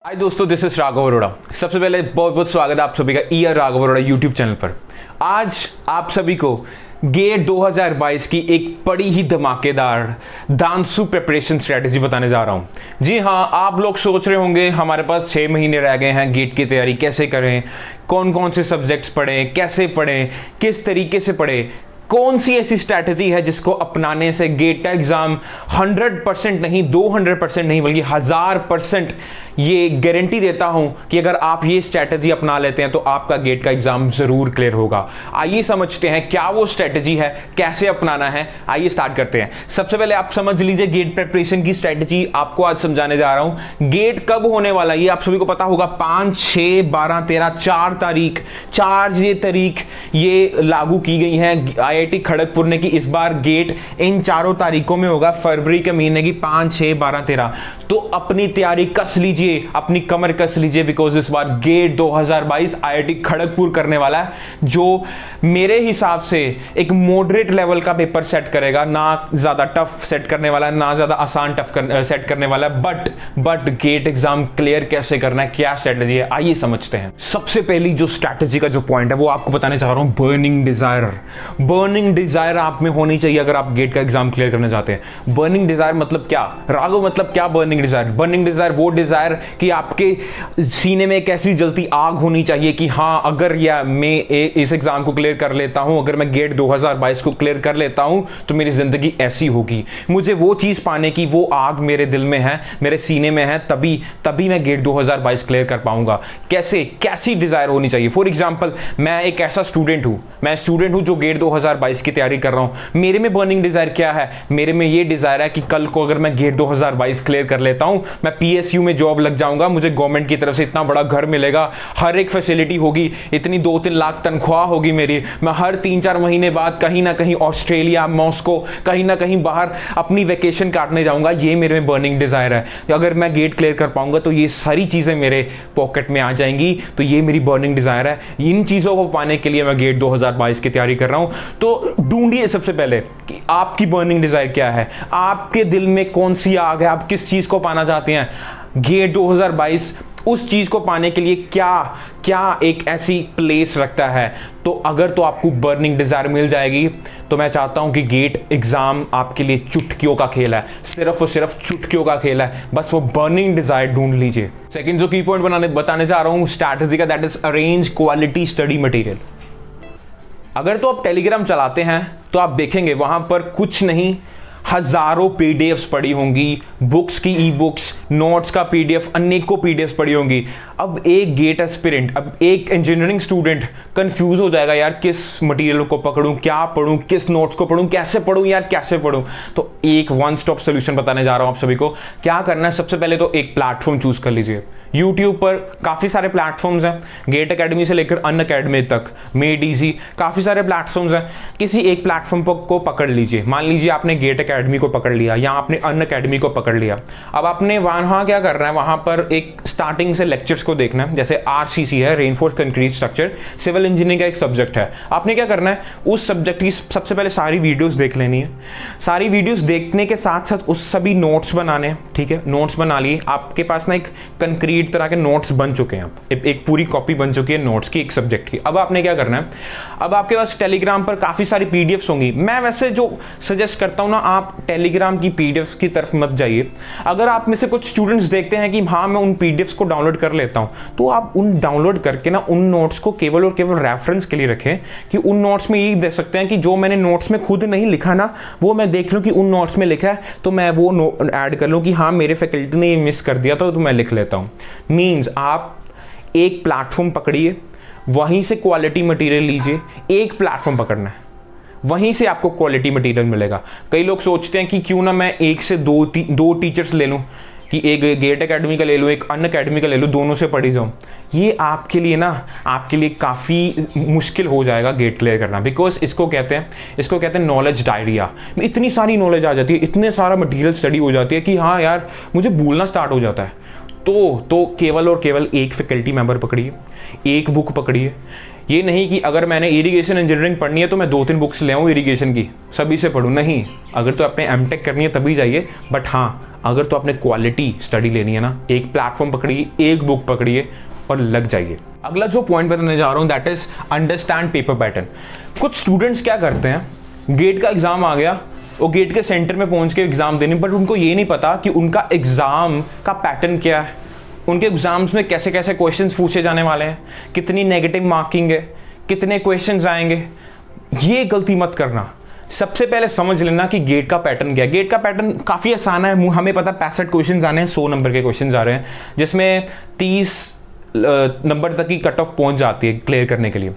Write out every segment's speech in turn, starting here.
हाय दोस्तों, this is Raghav Arora. सबसे पहले बहुत बहुत स्वागत है आप सभी का year Raghav Arora YouTube channel पर। आज आप सभी को गेट 2022 की एक बड़ी ही धमाकेदार दांसू प्रिपरेशन स्ट्रेटेजी बताने जा रहा हूं। जी हाँ, आप लोग सोच रहे होंगे हमारे पास 6 महीने रह गए हैं, गेट की तैयारी कैसे करें, कौन कौन से सब्जेक्ट्स पढ़ें, कैसे पढ़ें, किस तरीके से पढ़ें, कौन सी ऐसी स्ट्रैटेजी है जिसको अपनाने से गेट का एग्जाम 100% नहीं, 200% नहीं, बल्कि 1000% ये गारंटी देता हूं कि अगर आप ये स्ट्रैटेजी अपना लेते हैं तो आपका गेट का एग्जाम जरूर क्लियर होगा। आइए समझते हैं क्या वो स्ट्रैटेजी है, कैसे अपनाना है। आइए स्टार्ट करते हैं। सबसे पहले आप समझ लीजिए गेट प्रिपरेशन की स्ट्रैटेजी आपको आज समझाने जा रहा हूं। गेट कब होने वाला है ये आप सभी को पता होगा। 5, 6, 12, 13, 4 तारीख, 4 ये तारीख ये लागू की गई है आईआईटी खड़गपुर ने कि इस बार गेट इन 4 तारीखों में होगा, फरवरी के महीने की 5, 6, 12, 13। तो अपनी तैयारी कस लीजिए, अपनी कमर कस लीजिए, बिकॉज इस बार गेट 2022 आईआईटी खड़गपुर करने वाला है, जो मेरे हिसाब से एक मॉडरेट लेवल का पेपर सेट करेगा। ना ज्यादा टफ सेट करने वाला है, ना ज्यादा आसान सेट करने वाला है, बट गेट एग्जाम क्लियर कैसे करना है, क्या स्ट्रेटेजी है, आइए समझते हैं। सबसे पहली जो स्ट्रेटेजी का जो पॉइंट है वो आपको बताने चाह रहा हूं, बर्निंग डिजायर। बर्निंग डिजायर आप में होनी चाहिए अगर आप गेट का एग्जाम क्लियर करना चाहते हैं। बर्निंग डिजायर मतलब क्या राघव, मतलब क्या बर्निंग डिजायर? बर्निंग डिजायर वो डिजायर कि आपके सीने में एक ऐसी जलती आग होनी चाहिए कि हाँ, अगर मैं इस एग्जाम को क्लियर कर लेता हूं, अगर मैं गेट 2022 को क्लियर कर लेता हूं तो मेरी जिंदगी ऐसी होगी। मुझे वो चीज पाने की वो आग मेरे दिल में है, मेरे सीने में है, तभी मैं गेट 2022 क्लियर कर पाऊंगा। कैसी डिजायर होनी चाहिए? फॉर एग्जाम्पल, मैं एक ऐसा स्टूडेंट हूं जो गेट 2022 की तैयारी कर रहा हूं। मेरे में बर्निंग डिजायर क्या है? मेरे में ये डिजायर है कि कल को अगर मैं गेट 2022 क्लियर कर लेता हूं, मैं पीएसयू में जॉब लग जाऊंगा, मुझे गवर्नमेंट की तरफ से इतना बड़ा घर मिलेगा, हर एक फैसिलिटी होगी, इतनी 2-3 लाख तनख्वाह होगी मेरी। मैं हर 3-4 महीने बाद कहीं ना कहीं ऑस्ट्रेलिया, मॉस्को, कहीं ना कहीं बाहर अपनी वेकेशन काटने जाऊंगा। ये मेरे में बर्निंग डिजायर है। अगर मैं गेट क्लियर कर पाऊंगा तो ये सारी चीजें मेरे पॉकेट में आ जाएंगी। तो ये मेरी बर्निंग डिजायर है। इन चीजों को पाने के लिए मैं गेट 2022 की तैयारी कर रहा हूं। तो ढूंढिए सबसे पहले कि आपकी बर्निंग डिजायर क्या है, आपके दिल में कौन सी आग है, आप किस चीज को पाना चाहते हैं। गेट 2022 उस चीज को पाने के लिए क्या एक ऐसी प्लेस रखता है। तो अगर तो आपको बर्निंग डिजायर मिल जाएगी तो मैं चाहता हूं कि गेट एग्जाम आपके लिए चुटकियों का खेल है, सिर्फ और सिर्फ चुटकियों का खेल है। बस वो बर्निंग डिजायर ढूंढ लीजिए। सेकंड जो की पॉइंट बताने जा रहा हूं स्ट्रैटेजी का, that is arrange quality study material. अगर तो आप टेलीग्राम चलाते हैं तो आप देखेंगे वहां पर कुछ नहीं, हजारों पीडीएफ्स पड़ी होंगी, बुक्स की ई बुक्स, नोट्स का पीडीएफ, अनेकों पीडीएफ्स पड़ी होंगी। अब एक गेट एस्पिरेंट, अब एक इंजीनियरिंग स्टूडेंट कंफ्यूज हो जाएगा, यार किस मटेरियल को पकड़ूं, क्या पढ़ूं, किस नोट्स को पढ़ूं, कैसे पढ़ूं यार, कैसे पढ़ूं। तो एक वन स्टॉप सोल्यूशन बताने जा रहा हूं आप सभी को। क्या करना है, सबसे पहले तो एक प्लेटफॉर्म चूज कर लीजिए। यूट्यूब पर काफी सारे प्लेटफॉर्म्स हैं, गेट एकेडमी से लेकर अन अकेडमी तक, मेड इजी, काफी सारे प्लेटफॉर्म्स हैं। किसी एक प्लेटफॉर्म को पकड़ लीजिए। मान लीजिए आपने गेट एकेडमी को पकड़ लिया या आपने अन अकेडमी को पकड़ लिया। अब आपने वहां क्या करना है, वहां पर एक स्टार्टिंग से लेक्चर्स को देखना है। जैसे आरसीसी है, reinforce concrete structure, civil engineering का एक सब्जेक्ट है। आपने क्या करना है, उस सब्जेक्ट की सबसे पहले सारी वीडियोस देख लेनी है। सारी वीडियोस देखने के साथ साथ उस सभी नोट्स बनाने, ठीक है, नोट्स बना लिए। आपके पास ना एक कंक्रीट तरह के नोट्स बन चुके हैं, एक पूरी कॉपी बन चुकी है नोट्स की एक सब्जेक्ट की। अब आपने क्या करना है, अब आपके पास टेलीग्राम पर काफी सारी पीडीएफ्स होंगी। मैं वैसे जो सजेस्ट करता हूं ना, आप टेलीग्राम की पीडीएफ्स की तरफ मत जाइए। अगर आप में से कुछ स्टूडेंट्स देखते हैं कि हाँ मैं उन पीडीएफ्स को डाउनलोड कर लेता हूं, तो आप उन डाउनलोड करके ना उन नोट्स को केवल और केवल रेफरेंस के लिए रखें, कि उन नोट्स में यही देख सकते हैं कि जो मैंने नोट्स में खुद नहीं लिखा ना, वो मैं देख लूं कि उन नोट्स में लिखा है, तो मैं वो ऐड कर लूं कि हाँ मेरे फैकल्टी ने ये मिस कर दिया तो मैं लिख लेता हूं। मीन्स आप एक प्लेटफॉर्म पकड़िए, वहीं से क्वालिटी मटेरियल लीजिए। एक प्लेटफॉर्म पकड़ना है, वहीं से आपको क्वालिटी मटेरियल मिलेगा। कई लोग सोचते हैं कि क्यों ना मैं एक से दो टीचर्स ले लूं, कि एक गेट एकेडमी का ले लूं, एक अन अकेडमी का ले लूं, दोनों से पढ़ी जाऊं। ये आपके लिए काफ़ी मुश्किल हो जाएगा गेट क्लियर करना। बिकॉज इसको कहते हैं नॉलेज डायरिया। इतनी सारी नॉलेज आ जाती है, इतने सारा मटेरियल स्टडी हो जाती है कि हाँ यार मुझे भूलना स्टार्ट हो जाता है। तो केवल और केवल एक फैकल्टी मेंबर पकड़िए, एक बुक पकड़िए। ये नहीं कि अगर मैंने इरिगेशन इंजीनियरिंग पढ़नी है तो मैं 2-3 बुक्स ले आऊँ इरिगेशन की, सभी से पढ़ूँ, नहीं। अगर तो आपने एमटेक करनी है तभी जाइए, बट हाँ अगर तो आपने क्वालिटी स्टडी लेनी है ना, एक प्लेटफॉर्म पकड़िए, एक बुक पकड़िए और लग जाइए। अगला जो पॉइंट बताने जा रहा हूँ that is understand paper pattern. कुछ स्टूडेंट्स क्या करते हैं, गेट का एग्जाम आ गया, वो गेट के सेंटर में पहुंच के एग्जाम देने, बट उनको ये नहीं पता कि उनका एग्जाम का पैटर्न क्या है, उनके एग्जाम्स में कैसे कैसे क्वेश्चंस पूछे जाने वाले हैं, कितनी नेगेटिव मार्किंग है, कितने क्वेश्चंस आएंगे। ये गलती मत करना। सबसे पहले समझ लेना कि गेट का पैटर्न क्या है। गेट का पैटर्न काफ़ी आसान है, हमें पता 65 क्वेश्चन आने हैं, 100 नंबर के क्वेश्चन आ रहे हैं, जिसमें 30 नंबर तक की कट ऑफ पहुंच जाती है क्लियर करने के लिए।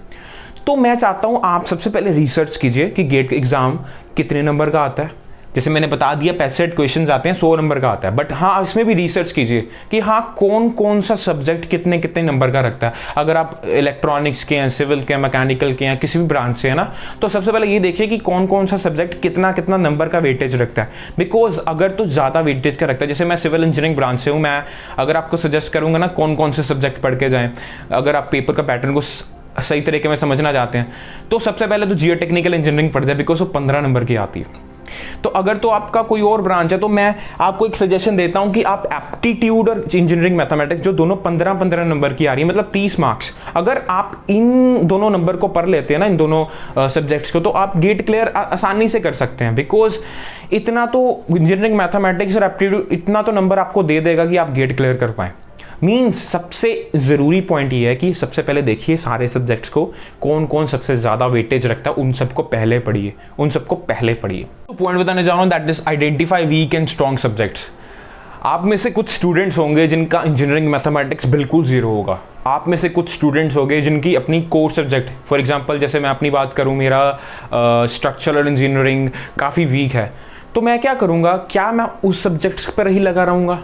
तो मैं चाहता हूं आप सबसे पहले रिसर्च कीजिए कि गेट का एग्जाम कितने नंबर का आता है। जैसे मैंने बता दिया 65 क्वेश्चंस आते हैं, 100 नंबर का आता है, बट हाँ इसमें भी रिसर्च कीजिए कि हाँ कौन कौन सा सब्जेक्ट कितने कितने नंबर का रखता है। अगर आप इलेक्ट्रॉनिक्स के हैं, सिविल के हैं, मैकेनिकल के हैं, किसी भी ब्रांच से है ना, तो सबसे पहले ये देखिए कि कौन कौन सा सब्जेक्ट कितना कितना नंबर का वेटेज रखता है। बिकॉज अगर तो ज़्यादा वेटेज का रखता है, जैसे मैं सिविल इंजीनियरिंग ब्रांच से हूँ, मैं अगर आपको सजेस्ट करूँगा ना कौन कौन से सब्जेक्ट पढ़ के जाएँ, अगर आप पेपर का पैटर्न को सही तरीके में समझना चाहते हैं, तो सबसे पहले तो जियो टेक्निकल इंजीनियरिंग पढ़ जाए, बिकॉज वो 15 नंबर की आती है। तो अगर तो आपका कोई और ब्रांच है तो मैं आपको एक सजेशन देता हूं कि आप एप्टीट्यूड और इंजीनियरिंग मैथमेटिक्स, जो दोनों 15-15 नंबर की आ रही है, मतलब 30 मार्क्स, अगर आप इन दोनों नंबर को पढ़ लेते हैं ना, इन दोनों सब्जेक्ट्स को, तो आप गेट क्लियर आसानी से कर सकते हैं। बिकॉज इतना तो इंजीनियरिंग मैथमेटिक्स और एप्टीट्यूड इतना तो नंबर आपको दे देगा कि आप गेट क्लियर कर पाए। मीन्स सबसे ज़रूरी पॉइंट ये है कि सबसे पहले देखिए सारे सब्जेक्ट्स को, कौन कौन सबसे ज़्यादा वेटेज रखता है, उन सबको पहले पढ़िए, उन सबको पहले पढ़िए। तो पॉइंट बताने जा रहा हूँ that is identify weak and strong subjects. आप में से कुछ स्टूडेंट्स होंगे जिनका इंजीनियरिंग मैथमेटिक्स बिल्कुल जीरो होगा। आप में से कुछ स्टूडेंट्स होंगे जिनकी अपनी कोर सब्जेक्ट, फॉर एग्जांपल जैसे मैं अपनी बात करूँ, मेरा स्ट्रक्चरल इंजीनियरिंग काफ़ी वीक है, तो मैं क्या करूँगा, क्या मैं उस सब्जेक्ट्स पर ही लगा रहूँगा,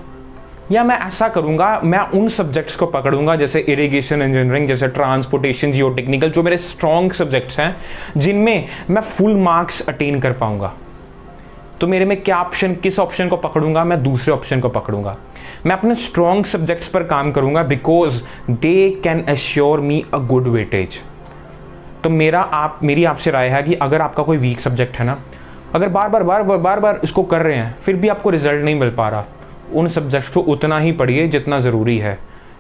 या मैं ऐसा करूंगा मैं उन सब्जेक्ट्स को पकड़ूंगा जैसे इरिगेशन इंजीनियरिंग, जैसे ट्रांसपोर्टेशन, जियो टेक्निकल, जो मेरे स्ट्रॉन्ग सब्जेक्ट्स हैं जिनमें मैं फुल मार्क्स अटेन कर पाऊंगा। तो मेरे में क्या ऑप्शन, किस ऑप्शन को पकड़ूंगा, मैं दूसरे ऑप्शन को पकड़ूंगा। मैं अपने स्ट्रॉन्ग सब्जेक्ट्स पर काम करूंगा because they can assure me a good weightage. तो मेरी आपसे राय है कि अगर आपका कोई वीक सब्जेक्ट है ना, अगर बार बार इसको कर रहे हैं फिर भी आपको रिजल्ट नहीं मिल पा रहा, उन सब्जेक्ट्स को उतना ही पढ़िए जितना ज़रूरी है,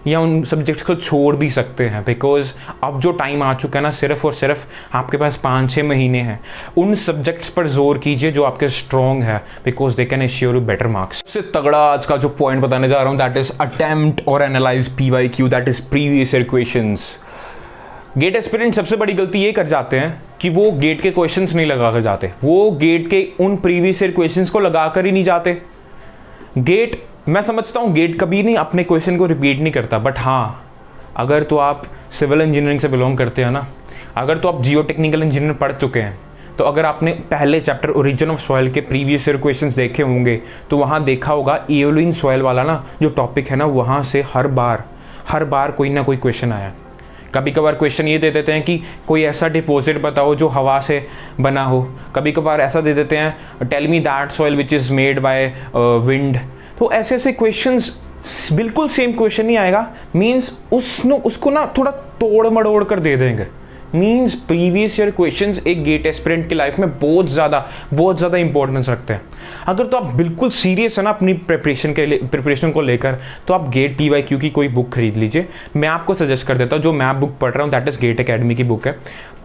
या उन सब्जेक्ट्स को छोड़ भी सकते हैं। बिकॉज अब जो टाइम आ चुका है ना, सिर्फ और सिर्फ आपके पास 5-6 महीने हैं, उन सब्जेक्ट्स पर जोर कीजिए जो आपके स्ट्रॉन्ग है, because they can assure you better marks. सबसे तगड़ा आज का जो पॉइंट बताने जा रहा हूँ दैट इज अटेम्प्ट और analyse PYQ, that is previous year questions. GATE aspirant सबसे बड़ी गलती ये कर जाते हैं कि वो गेट के क्वेश्चंस नहीं लगा कर जाते, वो गेट के उन प्रीवियस ईयर क्वेश्चंस को लगा कर ही नहीं जाते। गेट, मैं समझता हूँ गेट कभी नहीं अपने क्वेश्चन को रिपीट नहीं करता, बट हाँ अगर तो आप सिविल इंजीनियरिंग से बिलोंग करते हैं ना, अगर तो आप जियो टेक्निकल इंजीनियर पढ़ चुके हैं, तो अगर आपने पहले चैप्टर ओरिजिन ऑफ सॉइल के प्रीवियस ईयर क्वेश्चंस देखे होंगे तो वहाँ देखा होगा एओलिन सॉइल वाला ना जो टॉपिक है ना, वहाँ से हर बार कोई ना कोई क्वेश्चन आया। कभी कभार क्वेश्चन ये दे देते हैं कि कोई ऐसा डिपॉजिट बताओ जो हवा से बना हो, कभी कभार ऐसा दे देते हैं tell me that soil which is made by wind. तो ऐसे ऐसे क्वेश्चंस, बिल्कुल सेम क्वेश्चन नहीं आएगा, मीन्स उसको ना थोड़ा तोड़ मड़ोड़ कर दे देंगे। मीन्स प्रीवियस ईयर क्वेश्चंस एक गेट एस्पिरेंट की लाइफ में बहुत ज़्यादा इंपॉर्टेंस रखते हैं। अगर तो आप बिल्कुल सीरियस है ना अपनी प्रिपरेशन को लेकर, तो आप गेट PYQ की कोई बुक खरीद लीजिए। मैं आपको सजेस्ट कर देता हूँ, जो मैं बुक पढ़ रहा हूँ दैट इज़ गेट एकेडमी की बुक है।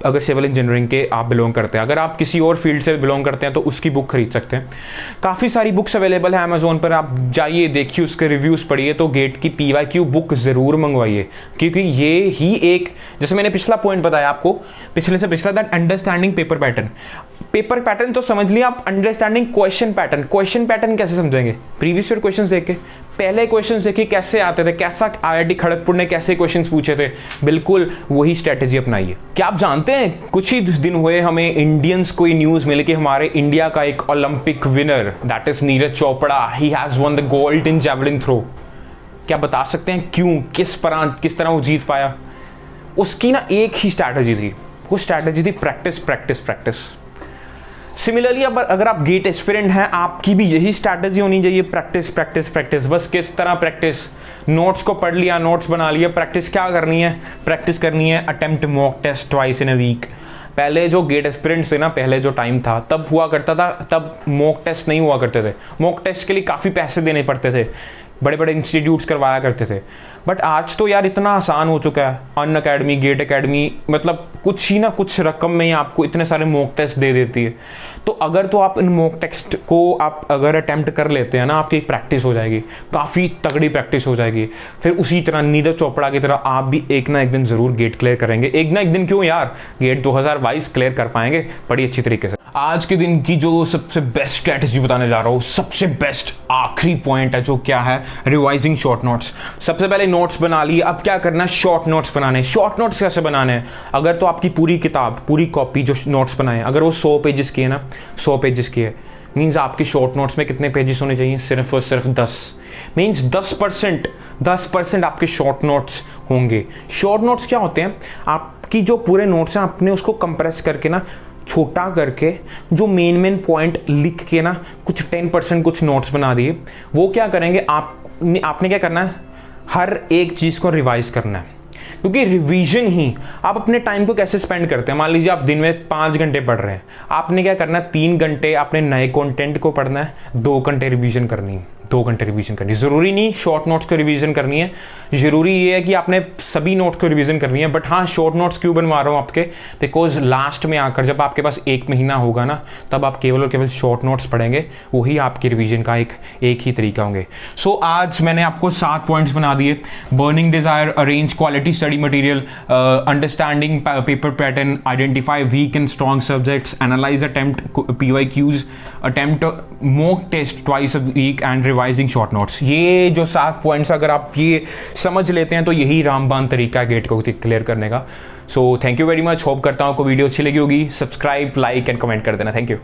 अगर सिविल इंजीनियरिंग के आप बिलोंग करते हैं, अगर आप किसी और फील्ड से बिलोंग करते हैं तो उसकी बुक खरीद सकते हैं। काफ़ी सारी बुक्स अवेलेबल है अमेजोन पर, आप जाइए देखिए, उसके रिव्यूज़ पढ़िए। तो गेट की PYQ बुक ज़रूर मंगवाइए, क्योंकि ये ही एक, जैसे मैंने पिछला पॉइंट बताया आपको, पिछले से पिछला, दैट अंडरस्टैंडिंग पेपर पैटर्न तो समझ लिया आप। अंडरस्टैंडिंग क्वेश्चन पैटर्न कैसे समझेंगे, प्रीवियस ईयर क्वेश्चंस देख के, पहले क्वेश्चंस देखिए कैसे आते थे, कैसा IIT खड़गपुर ने कैसे क्वेश्चंस पूछे थे, बिल्कुल वही स्ट्रेटेजी अपनाइए। क्या आप जानते हैं कुछ ही दिन हुए हमें इंडियंस को न्यूज मिली कि हमारे इंडिया का एक Olympic winner that is Neeraj Chopra, he has won the gold in javelin throw. क्या बता सकते हैं क्यों, किस तरह वो जीत पाया? उसकी ना एक ही स्ट्रैटेजी थी, वो स्ट्रैटेजी थी प्रैक्टिस। सिमिलरली अगर आप गेट एस्पिरेंट हैं, आपकी भी यही स्ट्रैटेजी होनी चाहिए, प्रैक्टिस। बस किस तरह प्रैक्टिस? नोट्स को पढ़ लिया, नोट्स बना लिया। प्रैक्टिस क्या करनी है? प्रैक्टिस करनी है attempt mock test twice in a week. पहले जो गेट एस्पिरेंट्स थे ना, पहले जो टाइम था तब हुआ करता था, तब मॉक टेस्ट नहीं हुआ करते थे। मॉक टेस्ट के लिए काफ़ी पैसे देने पड़ते थे, बड़े बड़े इंस्टीट्यूट्स करवाया करते थे। बट आज तो यार इतना आसान हो चुका है, अन अकेडमी, गेट अकेडमी, मतलब कुछ ही ना कुछ रकम में ही आपको इतने सारे मॉक टेस्ट दे देती है। तो अगर तो आप इन मॉक टेस्ट को आप अगर अटेम्प्ट कर लेते हैं ना, आपकी प्रैक्टिस हो जाएगी, काफ़ी तगड़ी प्रैक्टिस हो जाएगी। फिर उसी तरह नीरज चोपड़ा की तरह आप भी एक ना एक दिन ज़रूर गेट क्लियर करेंगे। एक ना एक दिन क्यों यार, गेट 2022 क्लियर कर पाएंगे बड़ी अच्छी तरीके से। आज के दिन की जो सबसे बेस्ट स्ट्रैटेजी बताने जा रहा हूँ, सबसे बेस्ट आखिरी पॉइंट है जो क्या है, रिवाइजिंग शॉर्ट नोट्स। सबसे पहले नोट्स बना लिए, अब क्या करना है, शॉर्ट नोट्स बनाने। शॉर्ट नोट्स कैसे बनाने हैं, अगर तो आपकी पूरी किताब, पूरी कॉपी जो नोट्स बनाए, अगर वो 100 पेजेस की है ना, 100 पेजेस की है, मीन्स आपकी शॉर्ट नोट्स में कितने पेजेस होने चाहिए, सिर्फ और सिर्फ 10। मीन्स 10% आपके शॉर्ट नोट्स होंगे। शॉर्ट नोट्स क्या होते हैं, आपकी जो पूरे नोट्स हैं आपने उसको कंप्रेस करके ना, छोटा करके, जो मेन पॉइंट लिख के ना, कुछ 10% कुछ नोट्स बना दिए। वो क्या करेंगे, आपने क्या करना है, हर एक चीज़ को रिवाइज करना है। क्योंकि रिवीजन ही, आप अपने टाइम को कैसे स्पेंड करते हैं, मान लीजिए आप दिन में 5 घंटे पढ़ रहे हैं, आपने क्या करना है, 3 घंटे आपने नए कंटेंट को पढ़ना है, 2 घंटे रिवीजन करनी है, 2 घंटे रिवीजन करनी है। ज़रूरी नहीं शॉर्ट नोट्स को रिवीजन करनी है, ज़रूरी ये है कि आपने सभी नोट्स को रिवीजन करनी है। बट हाँ, शॉर्ट नोट्स क्यों बनवा रहा हूँ आपके, बिकॉज लास्ट में आकर जब आपके पास 1 महीना होगा ना, तब आप केवल और केवल शॉर्ट नोट्स पढ़ेंगे, वही आपकी रिवीजन का एक ही तरीका होंगे। सो आज मैंने आपको 7 पॉइंट्स बना दिए। Burning desire, arrange quality study material, understanding paper pattern, identify weak and strong subjects, analyse attempt PYQs, attempt mock test twice a week and revising short notes. ये जो 7 पॉइंट्स अगर आप ये समझ लेते हैं तो यही रामबान तरीका है गेट को क्लियर करने का। So thank you very much, hope करता हूँ आपको वीडियो अच्छी लगी होगी। सब्सक्राइब, लाइक एंड कमेंट कर देना। Thank you.